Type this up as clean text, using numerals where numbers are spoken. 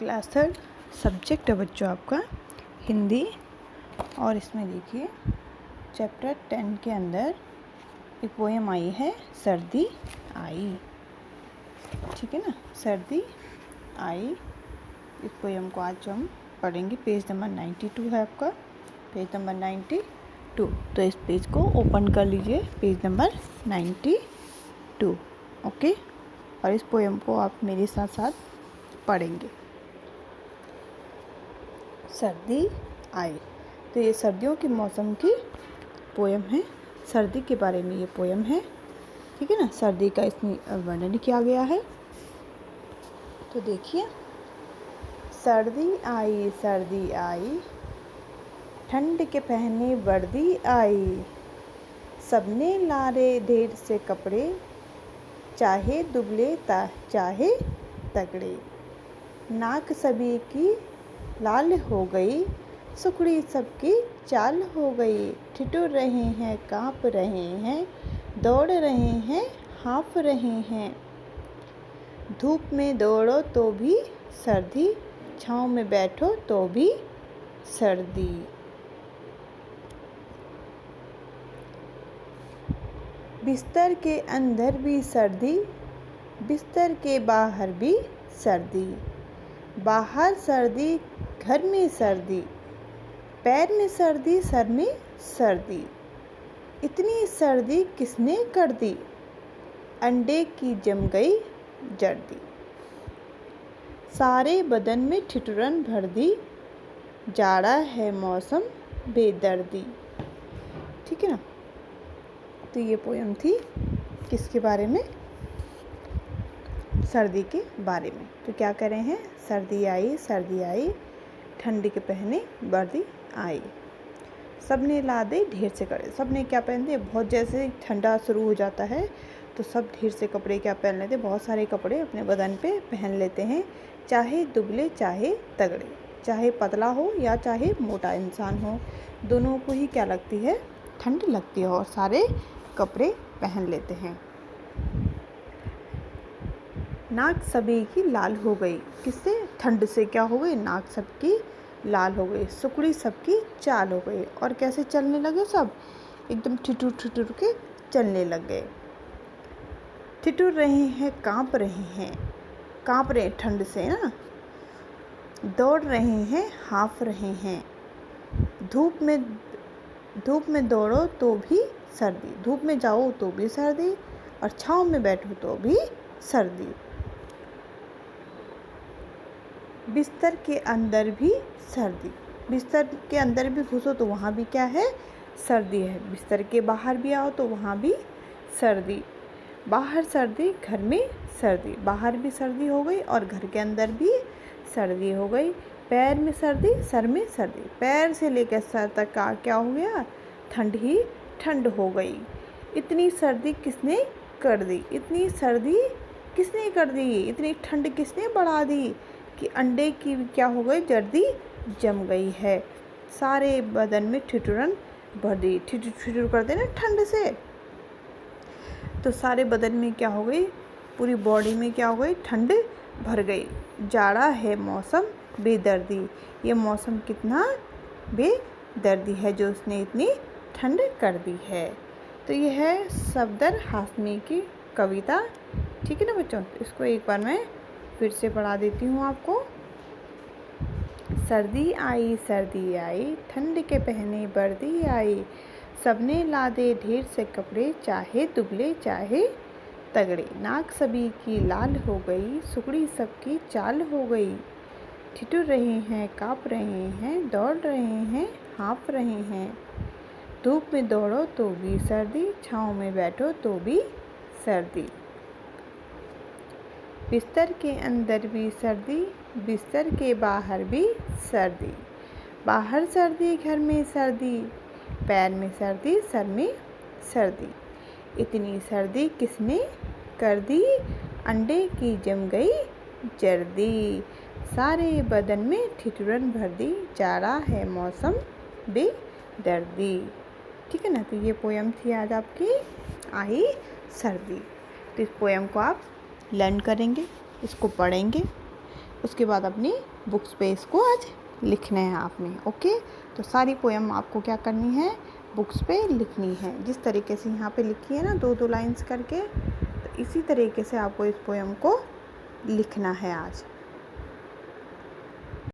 Class third subject है बच्चों आपका हिंदी। और इसमें देखिए चैप्टर 10 के अंदर एक पोएम आई है सर्दी आई। ठीक है ना, सर्दी आई। इस पोएम को आज हम पढ़ेंगे। पेज नंबर 92 है आपका, पेज नंबर 92। तो इस पेज को ओपन कर लीजिए, पेज नंबर 92। ओके, और इस पोएम को आप मेरे साथ साथ पढ़ेंगे। सर्दी आई। तो ये सर्दियों के मौसम की पोएम है, सर्दी के बारे में ये पोएम है। ठीक है ना, सर्दी का इसमें वर्णन किया गया है। तो देखिए, सर्दी आई, ठंड के पहने वर्दी आई, सबने लारे ढेर से कपड़े, चाहे दुबले चाहे तगड़े, नाक सभी की लाल हो गई, सुखड़ी सबकी चाल हो गई, ठिठुर रहे हैं काँप रहे हैं, दौड़ रहे हैं हाँफ रहे हैं, धूप में दौड़ो तो भी सर्दी, छाँव में बैठो तो भी सर्दी। बिस्तर के अंदर भी सर्दी, बिस्तर के बाहर भी सर्दी, बाहर सर्दी घर में सर्दी, पैर में सर्दी सर में सर्दी, इतनी सर्दी किसने कर दी, अंडे की जम गई जर्दी, सारे बदन में ठिठुरन भर दी, जाड़ा है मौसम बेदर्दी। ठीक है ना, तो ये पोएम थी किसके बारे में, सर्दी के बारे में। तो क्या कह रहे हैं, सर्दी आई, ठंड के पहने वर्दी आई, सबने लादे ढेर से कपड़े। सबने क्या पहनते, बहुत जैसे ठंडा शुरू हो जाता है तो सब ढेर से कपड़े क्या पहन लेते, बहुत सारे कपड़े अपने बदन पे पहन लेते हैं, चाहे दुबले चाहे तगड़े, चाहे पतला हो या चाहे मोटा इंसान हो, दोनों को ही क्या लगती है, ठंड लगती है और सारे कपड़े पहन लेते हैं। नाक सभी की लाल हो गई, किससे, ठंड से क्या हो गई, नाक सबकी लाल हो गई, सुकड़ी सबकी चाल हो गई, और कैसे चलने लगे, सब एकदम ठिठुर ठिठुर के चलने लग गए। ठिठुर रहे हैं काँप रहे हैं ठंड से ना, दौड़ रहे हैं हाँफ रहे हैं, धूप में दौड़ो तो भी सर्दी, धूप में जाओ तो भी सर्दी, और छाँव में बैठो तो भी सर्दी, बिस्तर के अंदर भी सर्दी, बिस्तर के अंदर भी घुसो तो वहाँ भी क्या है, सर्दी है, बिस्तर के बाहर भी आओ तो वहाँ भी सर्दी, बाहर सर्दी घर में सर्दी, बाहर भी सर्दी हो गई और घर के अंदर भी सर्दी हो गई, पैर में सर्दी सर में सर्दी, पैर से लेकर सर तक का क्या हो गया, ठंड ही ठंड हो गई, इतनी सर्दी किसने कर दी, इतनी सर्दी किसने कर दी, इतनी ठंड किसने बढ़ा दी कि अंडे की क्या हो गई, जर्दी जम गई है, सारे बदन में ठिठुरन भर दी, ठिठुर करते ना ठंड से, तो सारे बदन में क्या हो गई, पूरी बॉडी में क्या हो गई, ठंड भर गई, जाड़ा है मौसम बेदर्दी, ये मौसम कितना बेदर्दी है जो उसने इतनी ठंड कर दी है। तो ये है सफदर हाशमी की कविता। ठीक है ना बच्चों, तो इसको एक बार मैं फिर से पढ़ा देती हूँ आपको। सर्दी आई, ठंड के पहने वर्दी आई, सबने लादे ढेर से कपड़े, चाहे दुबले चाहे तगड़े, नाक सभी की लाल हो गई, सुकड़ी सबकी चाल हो गई, ठिठुर रहे हैं काँप रहे हैं, दौड़ रहे हैं हाँफ रहे हैं, धूप में दौड़ो तो भी सर्दी, छाँव में बैठो तो भी सर्दी, बिस्तर के अंदर भी सर्दी, बिस्तर के बाहर भी सर्दी, बाहर सर्दी घर में सर्दी, पैर में सर्दी सर में सर्दी, इतनी सर्दी किसने कर दी, अंडे की जम गई जर्दी, सारे बदन में ठिठुरन भर दी, जाड़ा है मौसम बेदर्दी। ठीक है ना, तो ये पोएम थी आज आपकी आई सर्दी। तो इस पोएम को आप लर्न करेंगे, इसको पढ़ेंगे, उसके बाद अपनी बुक्स पे इसको आज लिखना है आपने। ओके, तो सारी पोएम आपको क्या करनी है, बुक्स पे लिखनी है। जिस तरीके से यहाँ पे लिखी है ना 2-2 लाइंस करके, तो इसी तरीके से आपको इस पोएम को लिखना है आज।